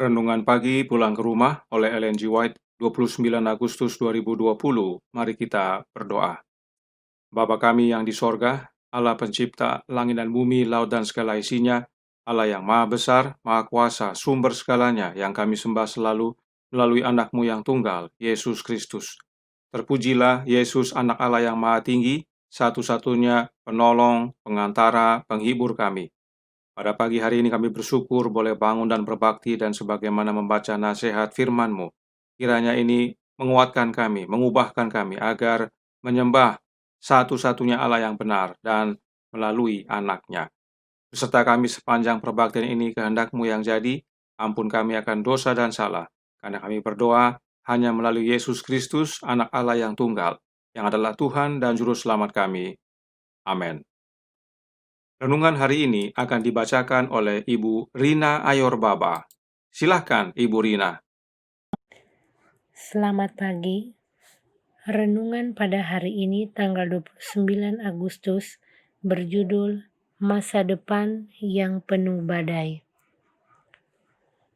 Renungan pagi pulang ke rumah oleh Ellen G. White, 29 Agustus 2020. Mari kita berdoa. Bapa kami yang di sorga, Allah pencipta langit dan bumi, laut dan segala isinya, Allah yang maha besar, maha kuasa, sumber segalanya, yang kami sembah selalu melalui anak-Mu yang tunggal, Yesus Kristus. Terpujilah Yesus, anak Allah yang maha tinggi, satu-satunya penolong, pengantara, penghibur kami. Pada pagi hari ini kami bersyukur boleh bangun dan berbakti dan sebagaimana membaca nasihat firman-Mu. Kiranya ini menguatkan kami, mengubahkan kami agar menyembah satu-satunya Allah yang benar dan melalui anak-Nya. Beserta kami sepanjang perbaktian ini kehendak-Mu yang jadi, ampun kami akan dosa dan salah. Karena kami berdoa hanya melalui Yesus Kristus, anak Allah yang tunggal, yang adalah Tuhan dan Juru Selamat kami. Amin. Renungan hari ini akan dibacakan oleh Ibu Rina Ayorbaba. Silahkan Ibu Rina. Selamat pagi. Renungan pada hari ini tanggal 29 Agustus berjudul Masa Depan yang Penuh Badai.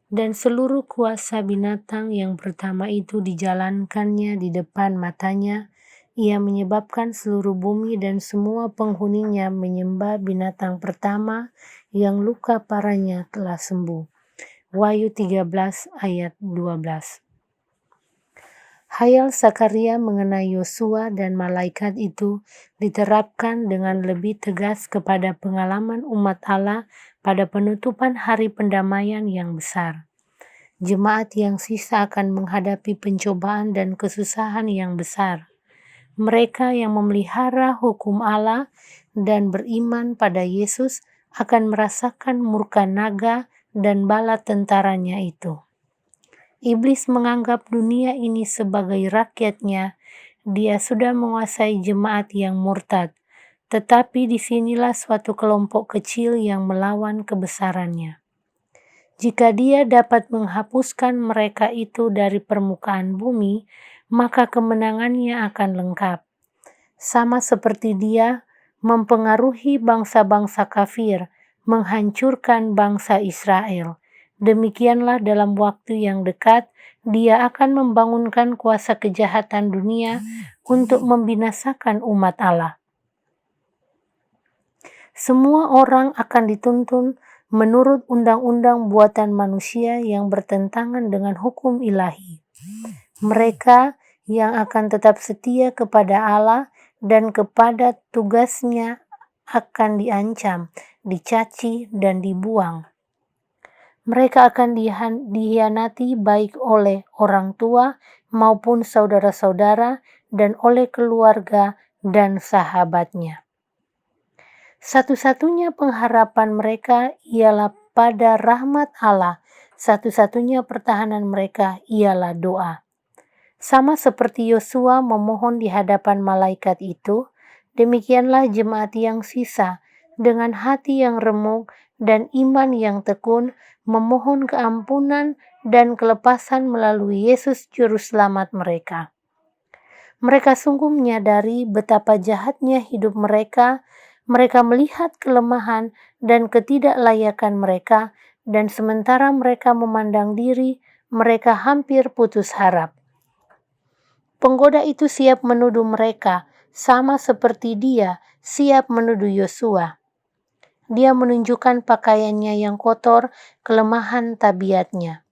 Dan seluruh kuasa binatang yang pertama itu dijalankannya di depan matanya. Ia menyebabkan seluruh bumi dan semua penghuninya menyembah binatang pertama yang luka parahnya telah sembuh. Wahyu 13 ayat 12. Hayal Zakaria mengenai Yosua dan malaikat itu diterapkan dengan lebih tegas kepada pengalaman umat Allah pada penutupan hari pendamaian yang besar. Jemaat yang sisa akan menghadapi pencobaan dan kesusahan yang besar. Mereka yang memelihara hukum Allah dan beriman pada Yesus akan merasakan murka naga dan bala tentaranya itu. Iblis menganggap dunia ini sebagai rakyatnya. Dia sudah menguasai jemaat yang murtad. Tetapi disinilah suatu kelompok kecil yang melawan kebesarannya. Jika dia dapat menghapuskan mereka itu dari permukaan bumi, maka kemenangannya akan lengkap. Sama seperti dia mempengaruhi bangsa-bangsa kafir, menghancurkan bangsa Israel. Demikianlah dalam waktu yang dekat, dia akan membangunkan kuasa kejahatan dunia untuk membinasakan umat Allah. Semua orang akan dituntun menurut undang-undang buatan manusia yang bertentangan dengan hukum ilahi. Mereka yang akan tetap setia kepada Allah dan kepada tugasnya akan diancam, dicaci, dan dibuang. Mereka akan dihianati baik oleh orang tua maupun saudara-saudara dan oleh keluarga dan sahabatnya. Satu-satunya pengharapan mereka ialah pada rahmat Allah. Satu-satunya pertahanan mereka ialah doa. Sama seperti Yosua memohon di hadapan malaikat itu, demikianlah jemaat yang sisa dengan hati yang remuk dan iman yang tekun memohon keampunan dan kelepasan melalui Yesus Juru Selamat mereka. Mereka sungguh menyadari betapa jahatnya hidup mereka. Mereka melihat kelemahan dan ketidaklayakan mereka, dan sementara mereka memandang diri, mereka hampir putus harap. Penggoda itu siap menuduh mereka, sama seperti dia siap menuduh Yosua. Dia menunjukkan pakaiannya yang kotor, kelemahan tabiatnya.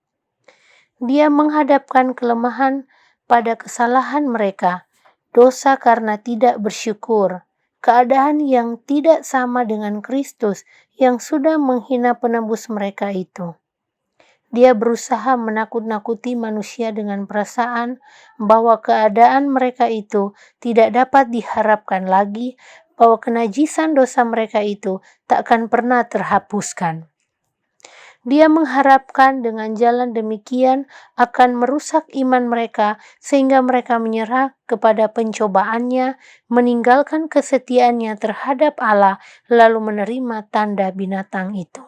Dia menghadapkan kelemahan pada kesalahan mereka, dosa karena tidak bersyukur, keadaan yang tidak sama dengan Kristus yang sudah menghina penebus mereka itu. Dia berusaha menakut-nakuti manusia dengan perasaan bahwa keadaan mereka itu tidak dapat diharapkan lagi, bahwa kenajisan dosa mereka itu takkan pernah terhapuskan. Dia mengharapkan dengan jalan demikian akan merusak iman mereka sehingga mereka menyerah kepada pencobaannya, meninggalkan kesetiaannya terhadap Allah, lalu menerima tanda binatang itu.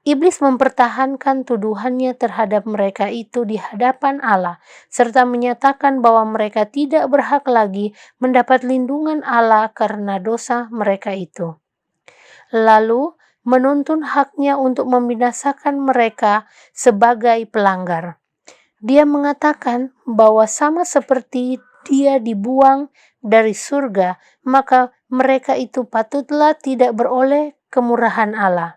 Iblis mempertahankan tuduhannya terhadap mereka itu di hadapan Allah, serta menyatakan bahwa mereka tidak berhak lagi mendapat lindungan Allah karena dosa mereka itu. Lalu, menuntun haknya untuk membinasakan mereka sebagai pelanggar. Dia mengatakan bahwa sama seperti dia dibuang dari surga, maka mereka itu patutlah tidak beroleh kemurahan Allah.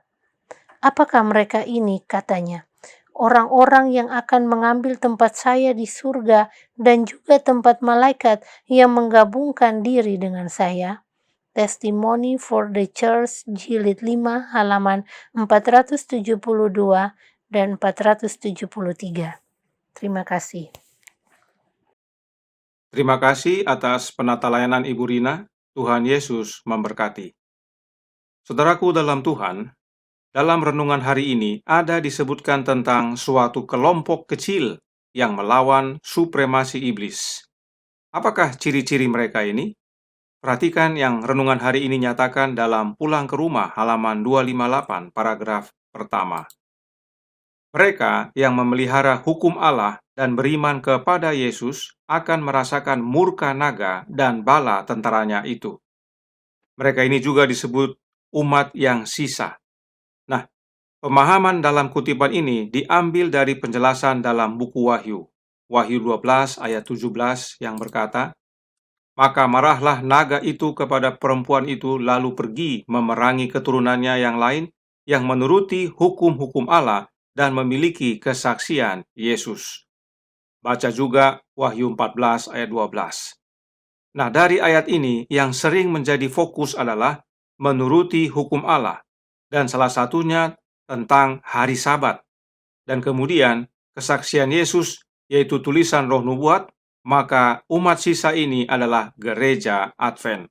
Apakah mereka ini, katanya, orang-orang yang akan mengambil tempat saya di surga dan juga tempat malaikat yang menggabungkan diri dengan saya? Testimony for the Church jilid 5 halaman 472 dan 473. Terima kasih. Terima kasih atas penata layanan Ibu Rina. Tuhan Yesus memberkati. Saudaraku dalam Tuhan, dalam renungan hari ini ada disebutkan tentang suatu kelompok kecil yang melawan supremasi iblis. Apakah ciri-ciri mereka ini? Perhatikan yang renungan hari ini nyatakan dalam Pulang ke Rumah halaman 258 paragraf pertama. Mereka yang memelihara hukum Allah dan beriman kepada Yesus akan merasakan murka naga dan bala tentaranya itu. Mereka ini juga disebut umat yang sisa. Nah, pemahaman dalam kutipan ini diambil dari penjelasan dalam buku Wahyu. Wahyu 12 ayat 17 yang berkata, "Maka marahlah naga itu kepada perempuan itu lalu pergi memerangi keturunannya yang lain yang menuruti hukum-hukum Allah dan memiliki kesaksian Yesus." Baca juga Wahyu 14 ayat 12. Nah, dari ayat ini yang sering menjadi fokus adalah menuruti hukum Allah, dan salah satunya tentang hari Sabat. Dan kemudian kesaksian Yesus, yaitu tulisan Roh Nubuat, maka umat sisa ini adalah gereja Advent.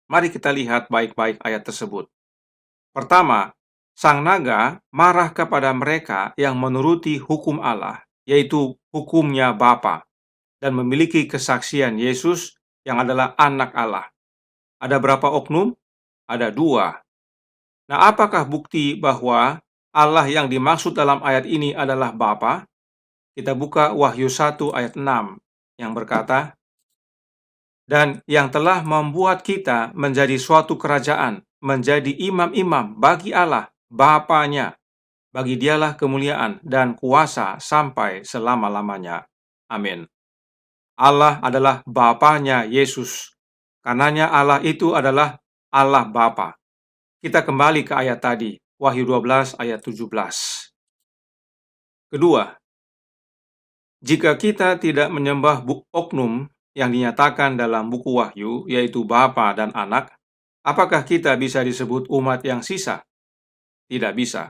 Mari kita lihat baik-baik ayat tersebut. Pertama, sang naga marah kepada mereka yang menuruti hukum Allah, yaitu hukumnya Bapa, dan memiliki kesaksian Yesus yang adalah anak Allah. Ada berapa oknum? Ada 2. Nah, apakah bukti bahwa Allah yang dimaksud dalam ayat ini adalah Bapa? Kita buka Wahyu 1 ayat 6 yang berkata, "Dan yang telah membuat kita menjadi suatu kerajaan, menjadi imam-imam bagi Allah, Bapanya. Bagi dialah kemuliaan dan kuasa sampai selama-lamanya. Amin." Allah adalah Bapanya Yesus. Karenanya Allah itu adalah Allah Bapa. Kita kembali ke ayat tadi, Wahyu 12 ayat 17. Kedua, jika kita tidak menyembah oknum yang dinyatakan dalam buku Wahyu, yaitu Bapa dan Anak, apakah kita bisa disebut umat yang sisa? Tidak bisa.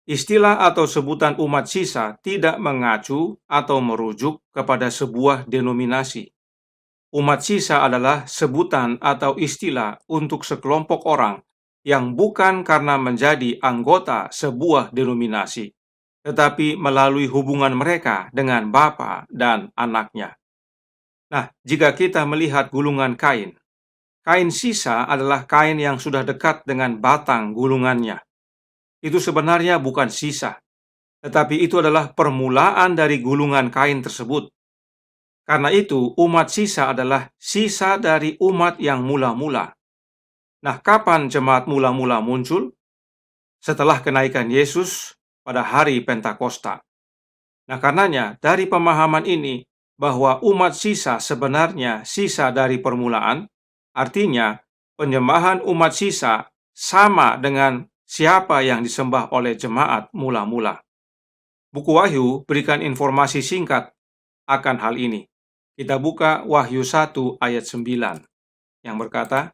Istilah atau sebutan umat sisa tidak mengacu atau merujuk kepada sebuah denominasi. Umat sisa adalah sebutan atau istilah untuk sekelompok orang yang bukan karena menjadi anggota sebuah denominasi, tetapi melalui hubungan mereka dengan Bapa dan Anaknya. Nah, jika kita melihat gulungan kain, kain sisa adalah kain yang sudah dekat dengan batang gulungannya. Itu sebenarnya bukan sisa, tetapi itu adalah permulaan dari gulungan kain tersebut. Karena itu, umat sisa adalah sisa dari umat yang mula-mula. Nah, kapan jemaat mula-mula muncul? Setelah kenaikan Yesus pada hari Pentakosta. Nah, karenanya dari pemahaman ini bahwa umat sisa sebenarnya sisa dari permulaan, artinya penyembahan umat sisa sama dengan siapa yang disembah oleh jemaat mula-mula. Buku Wahyu berikan informasi singkat akan hal ini. Kita buka Wahyu 1 ayat 9 yang berkata,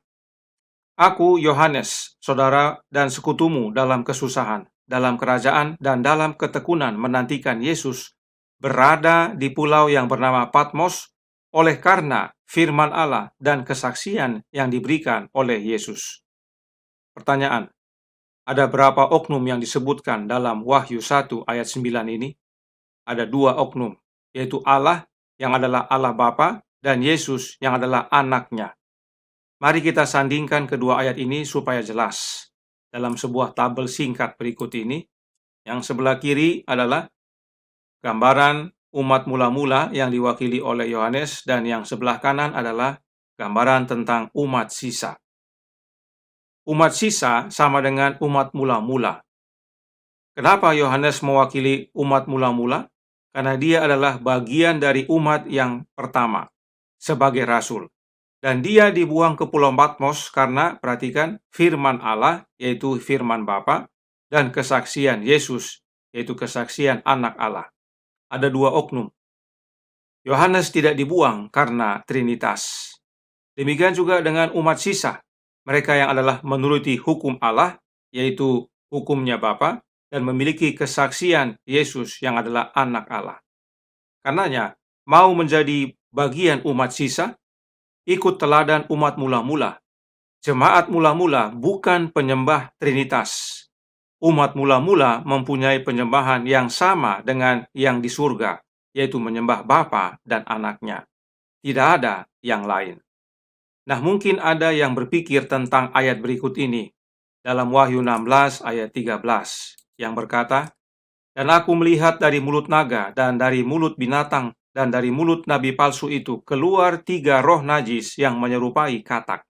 "Aku Yohanes, saudara dan sekutumu dalam kesusahan, dalam kerajaan dan dalam ketekunan menantikan Yesus, berada di pulau yang bernama Patmos oleh karena firman Allah dan kesaksian yang diberikan oleh Yesus." Pertanyaan, ada berapa oknum yang disebutkan dalam Wahyu 1 ayat 9 ini? Ada 2 oknum, yaitu Allah yang adalah Allah Bapa dan Yesus yang adalah Anaknya. Mari kita sandingkan kedua ayat ini supaya jelas. Dalam sebuah tabel singkat berikut ini, yang sebelah kiri adalah gambaran umat mula-mula yang diwakili oleh Yohanes, dan yang sebelah kanan adalah gambaran tentang umat sisa. Umat sisa sama dengan umat mula-mula. Kenapa Yohanes mewakili umat mula-mula? Karena dia adalah bagian dari umat yang pertama sebagai rasul. Dan dia dibuang ke Pulau Patmos karena, perhatikan, firman Allah, yaitu firman Bapa, dan kesaksian Yesus, yaitu kesaksian anak Allah. Ada dua oknum. Yohanes tidak dibuang karena Trinitas. Demikian juga dengan umat sisa. Mereka yang adalah menuruti hukum Allah, yaitu hukumnya Bapa, dan memiliki kesaksian Yesus yang adalah anak Allah. Karenanya, mau menjadi bagian umat sisa, ikut teladan umat mula-mula. Jemaat mula-mula bukan penyembah Trinitas. Umat mula-mula mempunyai penyembahan yang sama dengan yang di surga, yaitu menyembah Bapa dan anaknya. Tidak ada yang lain. Nah, mungkin ada yang berpikir tentang ayat berikut ini dalam Wahyu 16 ayat 13 yang berkata, "Dan aku melihat dari mulut naga dan dari mulut binatang dan dari mulut nabi palsu itu keluar 3 roh najis yang menyerupai katak."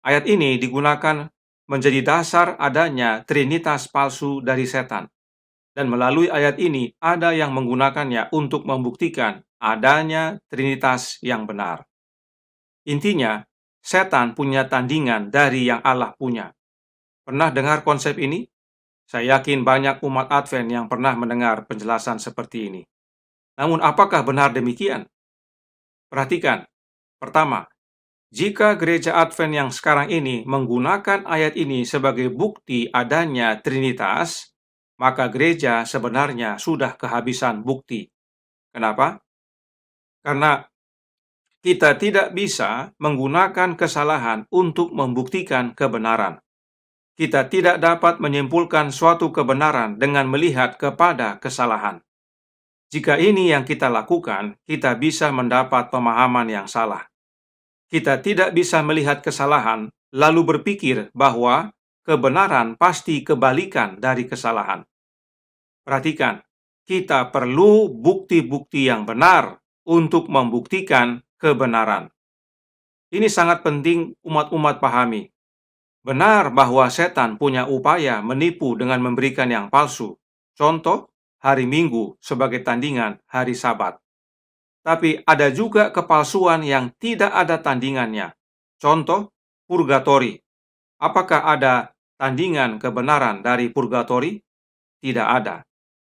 Ayat ini digunakan menjadi dasar adanya trinitas palsu dari setan. Dan melalui ayat ini ada yang menggunakannya untuk membuktikan adanya trinitas yang benar. Intinya, setan punya tandingan dari yang Allah punya. Pernah dengar konsep ini? Saya yakin banyak umat Advent yang pernah mendengar penjelasan seperti ini. Namun apakah benar demikian? Perhatikan. Pertama, jika gereja Advent yang sekarang ini menggunakan ayat ini sebagai bukti adanya Trinitas, maka gereja sebenarnya sudah kehabisan bukti. Kenapa? Karena kita tidak bisa menggunakan kesalahan untuk membuktikan kebenaran. Kita tidak dapat menyimpulkan suatu kebenaran dengan melihat kepada kesalahan. Jika ini yang kita lakukan, kita bisa mendapat pemahaman yang salah. Kita tidak bisa melihat kesalahan, lalu berpikir bahwa kebenaran pasti kebalikan dari kesalahan. Perhatikan, kita perlu bukti-bukti yang benar untuk membuktikan kebenaran. Ini sangat penting umat-umat pahami. Benar bahwa setan punya upaya menipu dengan memberikan yang palsu. Contoh, hari Minggu sebagai tandingan hari Sabat. Tapi ada juga kepalsuan yang tidak ada tandingannya. Contoh, purgatori. Apakah ada tandingan kebenaran dari purgatori? Tidak ada.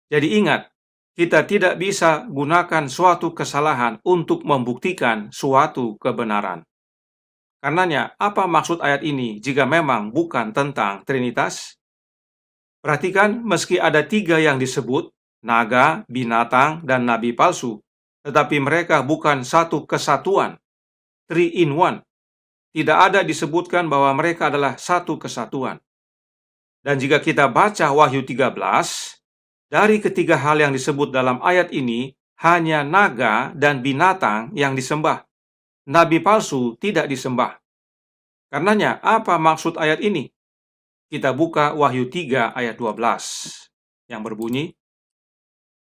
Jadi ingat, kita tidak bisa gunakan suatu kesalahan untuk membuktikan suatu kebenaran. Karenanya, apa maksud ayat ini jika memang bukan tentang Trinitas? Perhatikan, meski ada 3 yang disebut, naga, binatang, dan nabi palsu, tetapi mereka bukan satu kesatuan, 3 in 1. Tidak ada disebutkan bahwa mereka adalah satu kesatuan. Dan jika kita baca Wahyu 13, dari ketiga hal yang disebut dalam ayat ini, hanya naga dan binatang yang disembah. Nabi palsu tidak disembah. Karenanya, apa maksud ayat ini? Kita buka Wahyu 3 ayat 12, yang berbunyi,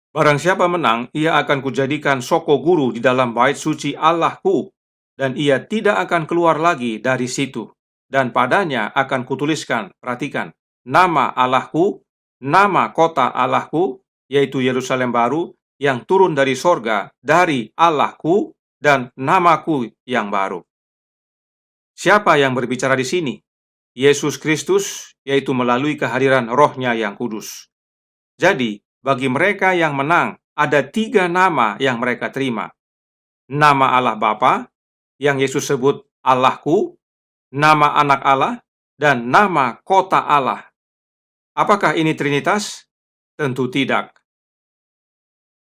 "Barang siapa menang, ia akan kujadikan soko guru di dalam bait suci Allahku, dan ia tidak akan keluar lagi dari situ. Dan padanya akan kutuliskan," perhatikan, "nama Allahku, nama kota Allahku, yaitu Yerusalem baru, yang turun dari sorga, dari Allahku, dan namaku yang baru." Siapa yang berbicara di sini? Yesus Kristus, yaitu melalui kehadiran Roh-Nya yang kudus. Jadi, bagi mereka yang menang, ada 3 nama yang mereka terima. Nama Allah Bapa, yang Yesus sebut Allahku, nama anak Allah, dan nama kota Allah. Apakah ini Trinitas? Tentu tidak.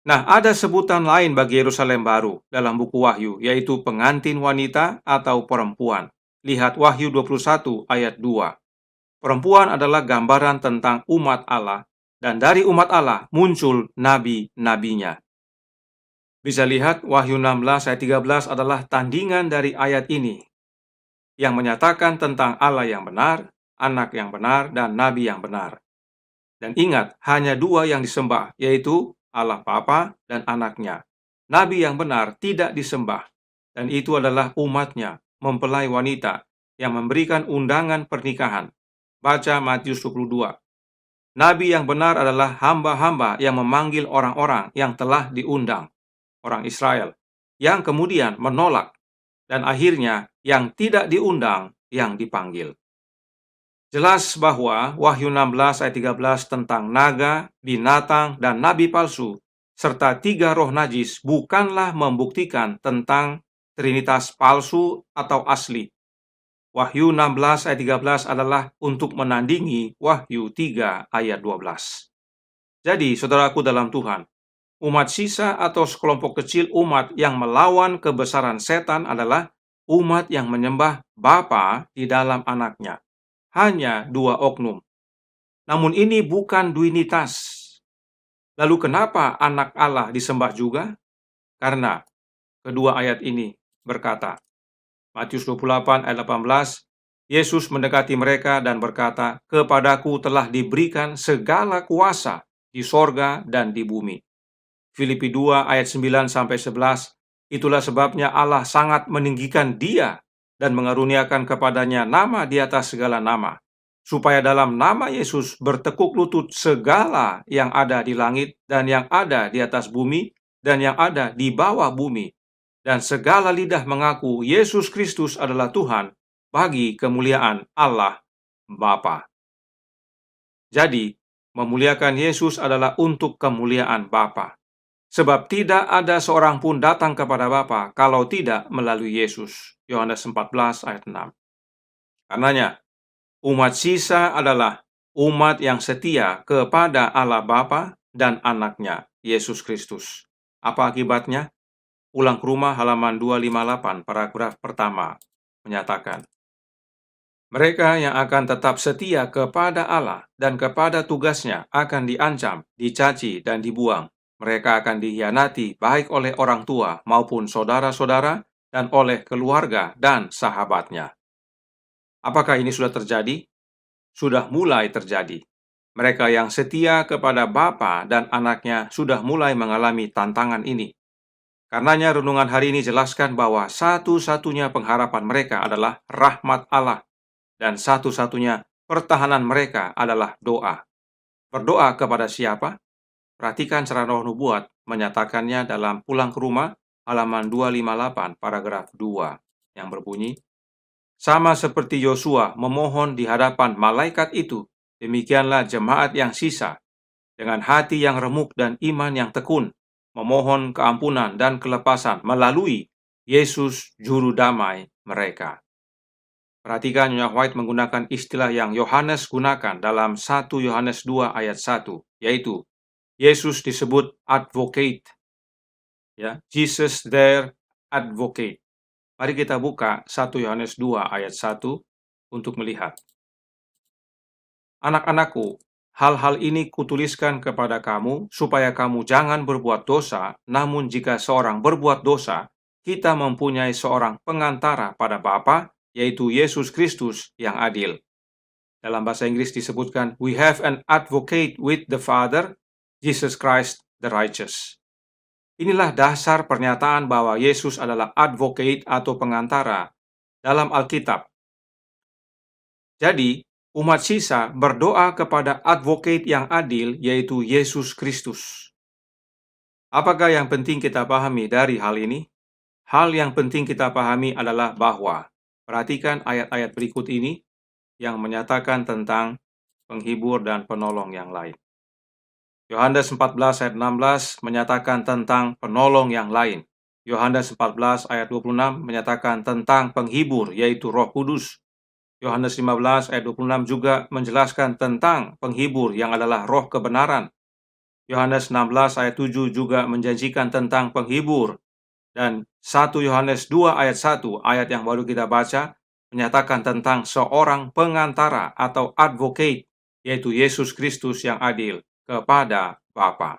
Nah, ada sebutan lain bagi Yerusalem baru dalam buku Wahyu, yaitu pengantin wanita atau perempuan. Lihat Wahyu 21 ayat 2. Perempuan adalah gambaran tentang umat Allah, dan dari umat Allah muncul nabi-nabinya. Bisa lihat Wahyu 16 ayat 13 adalah tandingan dari ayat ini, yang menyatakan tentang Allah yang benar, anak yang benar, dan nabi yang benar. Dan ingat, hanya 2 yang disembah, yaitu Allah Bapa dan anaknya. Nabi yang benar tidak disembah, dan itu adalah umatnya, mempelai wanita, yang memberikan undangan pernikahan. Baca Matius 22. Nabi yang benar adalah hamba-hamba yang memanggil orang-orang yang telah diundang, orang Israel, yang kemudian menolak, dan akhirnya yang tidak diundang yang dipanggil. Jelas bahwa Wahyu 16 ayat 13 tentang naga, binatang, dan nabi palsu, serta 3 roh najis bukanlah membuktikan tentang trinitas palsu atau asli. Wahyu 16 ayat 13 adalah untuk menandingi Wahyu 3 ayat 12. Jadi, saudaraku dalam Tuhan, umat sisa atau sekelompok kecil umat yang melawan kebesaran setan adalah umat yang menyembah Bapa di dalam anaknya. Hanya 2 oknum. Namun ini bukan duinitas. Lalu kenapa anak Allah disembah juga? Karena kedua ayat ini berkata, Matius 28 ayat 18, Yesus mendekati mereka dan berkata, "Kepadaku telah diberikan segala kuasa di sorga dan di bumi." Filipi 2 ayat 9-11, itulah sebabnya Allah sangat meninggikan dia dan mengaruniakan kepadanya nama di atas segala nama, supaya dalam nama Yesus bertekuk lutut segala yang ada di langit dan yang ada di atas bumi dan yang ada di bawah bumi, dan segala lidah mengaku Yesus Kristus adalah Tuhan bagi kemuliaan Allah Bapa. Jadi, memuliakan Yesus adalah untuk kemuliaan Bapa. Sebab tidak ada seorang pun datang kepada Bapa kalau tidak melalui Yesus. Yohanes 14 ayat 6. Karenanya, umat sisa adalah umat yang setia kepada Allah Bapa dan anaknya, Yesus Kristus. Apa akibatnya? Ulang ke Rumah halaman 258 paragraf pertama menyatakan, mereka yang akan tetap setia kepada Allah dan kepada tugasnya akan diancam, dicaci, dan dibuang. Mereka akan dikhianati baik oleh orang tua maupun saudara-saudara dan oleh keluarga dan sahabatnya. Apakah ini sudah terjadi? Sudah mulai terjadi. Mereka yang setia kepada Bapa dan anaknya sudah mulai mengalami tantangan ini. Karenanya renungan hari ini jelaskan bahwa satu-satunya pengharapan mereka adalah rahmat Allah, dan satu-satunya pertahanan mereka adalah doa. Berdoa kepada siapa? Perhatikan cara Roh Nubuat menyatakannya dalam Pulang ke Rumah halaman 258 paragraf 2 yang berbunyi, sama seperti Yosua memohon di hadapan malaikat itu, demikianlah jemaat yang sisa dengan hati yang remuk dan iman yang tekun memohon keampunan dan kelepasan melalui Yesus juru damai mereka. Perhatikan Nyonya White menggunakan istilah yang Yohanes gunakan dalam 1 Yohanes 2 ayat 1, yaitu Yesus disebut advocate. Ya, Jesus their advocate. Mari kita buka 1 Yohanes 2 ayat 1 untuk melihat. Anak-anakku, hal-hal ini kutuliskan kepada kamu supaya kamu jangan berbuat dosa, namun jika seorang berbuat dosa, kita mempunyai seorang pengantara pada Bapa, yaitu Yesus Kristus yang adil. Dalam bahasa Inggris disebutkan, we have an advocate with the Father, Jesus Christ the righteous. Inilah dasar pernyataan bahwa Yesus adalah advocate atau pengantara dalam Alkitab. Jadi, umat sisa berdoa kepada advocate yang adil, yaitu Yesus Kristus. Apakah yang penting kita pahami dari hal ini? Hal yang penting kita pahami adalah bahwa, perhatikan ayat-ayat berikut ini yang menyatakan tentang penghibur dan penolong yang lain. Yohanes 14 ayat 16 menyatakan tentang penolong yang lain. Yohanes 14 ayat 26 menyatakan tentang penghibur, yaitu Roh Kudus. Yohanes 15 ayat 26 juga menjelaskan tentang penghibur yang adalah Roh kebenaran. Yohanes 16 ayat 7 juga menjanjikan tentang penghibur. Dan 1 Yohanes 2 ayat 1, ayat yang baru kita baca, menyatakan tentang seorang pengantara atau advocate, yaitu Yesus Kristus yang adil kepada Bapa.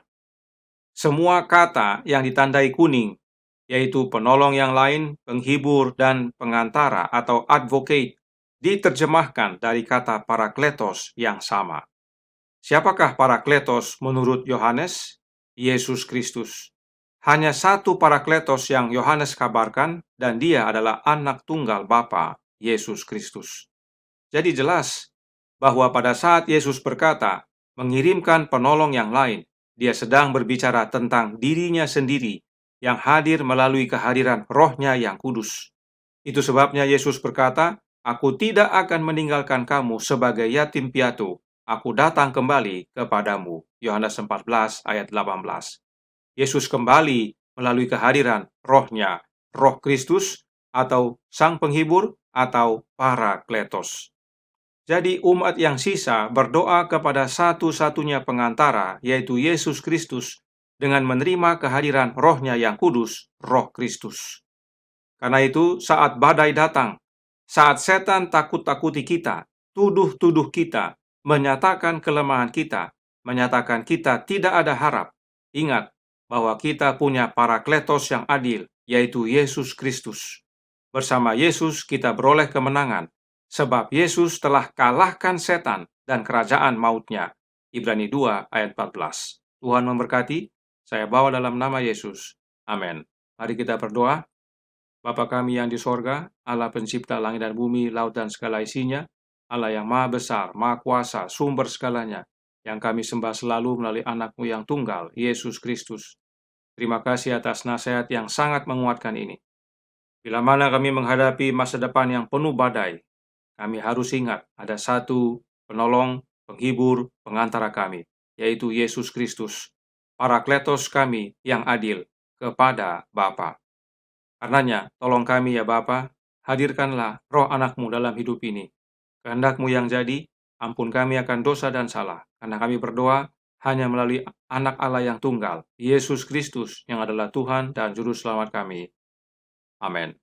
Semua kata yang ditandai kuning, yaitu penolong yang lain, penghibur, dan pengantara atau advocate, diterjemahkan dari kata parakletos yang sama. Siapakah parakletos menurut Yohanes? Yesus Kristus. Hanya satu parakletos yang Yohanes kabarkan, dan dia adalah anak tunggal Bapa, Yesus Kristus. Jadi jelas bahwa pada saat Yesus berkata, mengirimkan penolong yang lain, dia sedang berbicara tentang dirinya sendiri yang hadir melalui kehadiran Roh-Nya yang kudus. Itu sebabnya Yesus berkata, "Aku tidak akan meninggalkan kamu sebagai yatim piatu. Aku datang kembali kepadamu." Yohanes 14 ayat 18. Yesus kembali melalui kehadiran Roh-Nya, Roh Kristus atau Sang Penghibur atau Parakletos. Jadi umat yang sisa berdoa kepada satu-satunya pengantara, yaitu Yesus Kristus, dengan menerima kehadiran Roh-Nya yang kudus, Roh Kristus. Karena itu, saat badai datang, saat setan takut-takuti kita, tuduh-tuduh kita, menyatakan kelemahan kita, menyatakan kita tidak ada harap, ingat bahwa kita punya Parakletos yang adil, yaitu Yesus Kristus. Bersama Yesus kita beroleh kemenangan, sebab Yesus telah kalahkan setan dan kerajaan mautnya. Ibrani 2 ayat 14. Tuhan memberkati, saya bawa dalam nama Yesus. Amin. Mari kita berdoa. Bapa kami yang di sorga, Allah pencipta langit dan bumi, laut dan segala isinya, Allah yang maha besar, maha kuasa, sumber segalanya, yang kami sembah selalu melalui anak-Mu yang tunggal, Yesus Kristus. Terima kasih atas nasihat yang sangat menguatkan ini. Bila mana kami menghadapi masa depan yang penuh badai, kami harus ingat ada satu penolong, penghibur, pengantara kami, yaitu Yesus Kristus, Parakletos kami yang adil kepada Bapa. Karenanya, tolong kami ya Bapa, hadirkanlah roh anak-Mu dalam hidup ini. Kehendak-Mu yang jadi, ampun kami akan dosa dan salah, karena kami berdoa hanya melalui anak Allah yang tunggal, Yesus Kristus yang adalah Tuhan dan Juru Selamat kami. Amin.